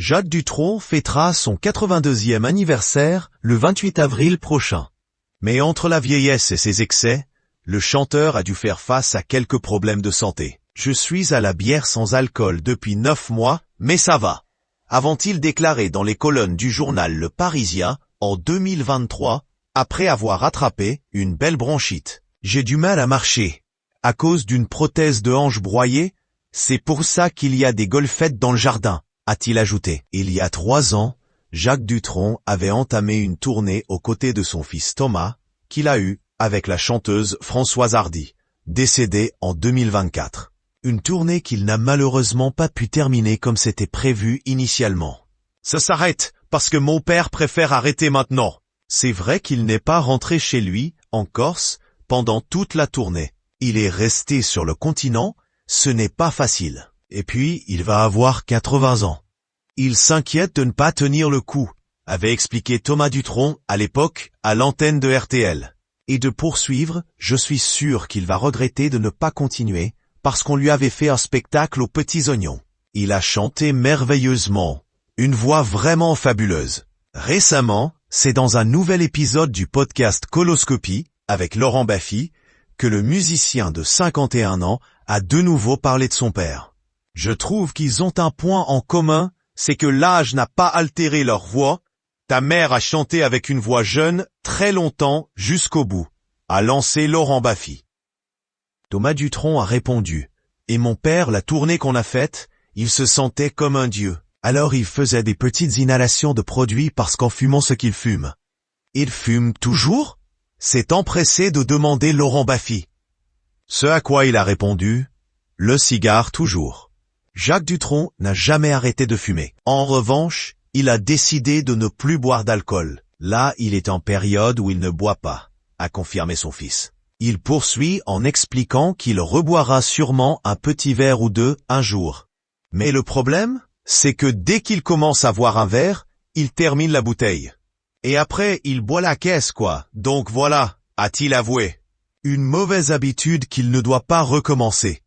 Jacques Dutronc fêtera son 82e anniversaire le 28 avril prochain. Mais entre la vieillesse et ses excès, le chanteur a dû faire face à quelques problèmes de santé. « Je suis à la bière sans alcool depuis 9 mois, mais ça va », avant-il déclaré dans les colonnes du journal Le Parisien en 2023, après avoir attrapé une belle bronchite. « J'ai du mal à marcher. À cause d'une prothèse de hanche broyée, c'est pour ça qu'il y a des golfettes dans le jardin », a-t-il ajouté. Il y a 3 ans, Jacques Dutronc avait entamé une tournée aux côtés de son fils Thomas, qu'il a eu avec la chanteuse Françoise Hardy, décédée en 2024. Une tournée qu'il n'a malheureusement pas pu terminer comme c'était prévu initialement. « Ça s'arrête, parce que mon père préfère arrêter maintenant. » C'est vrai qu'il n'est pas rentré chez lui, en Corse, pendant toute la tournée. Il est resté sur le continent, ce n'est pas facile. Et puis, il va avoir 80 ans. Il s'inquiète de ne pas tenir le coup, avait expliqué Thomas Dutronc à l'époque à l'antenne de RTL. Et de poursuivre, je suis sûr qu'il va regretter de ne pas continuer, parce qu'on lui avait fait un spectacle aux petits oignons. Il a chanté merveilleusement, une voix vraiment fabuleuse. Récemment, c'est dans un nouvel épisode du podcast Coloscopie, avec Laurent Baffy, que le musicien de 51 ans a de nouveau parlé de son père. Je trouve qu'ils ont un point en commun, c'est que l'âge n'a pas altéré leur voix. Ta mère a chanté avec une voix jeune très longtemps jusqu'au bout, a lancé Laurent Baffy. Thomas Dutronc a répondu, « Et mon père, la tournée qu'on a faite, il se sentait comme un dieu. Alors il faisait des petites inhalations de produits parce qu'en fumant ce qu'il fume. »« Il fume toujours ?» s'est empressé de demander Laurent Baffy. Ce à quoi il a répondu, « Le cigare toujours. » Jacques Dutronc n'a jamais arrêté de fumer. En revanche, il a décidé de ne plus boire d'alcool. Là, il est en période où il ne boit pas, a confirmé son fils. Il poursuit en expliquant qu'il reboira sûrement un petit verre ou deux un jour. Mais le problème, c'est que dès qu'il commence à boire un verre, il termine la bouteille. Et après, il boit la caisse quoi, donc voilà, a-t-il avoué. Une mauvaise habitude qu'il ne doit pas recommencer.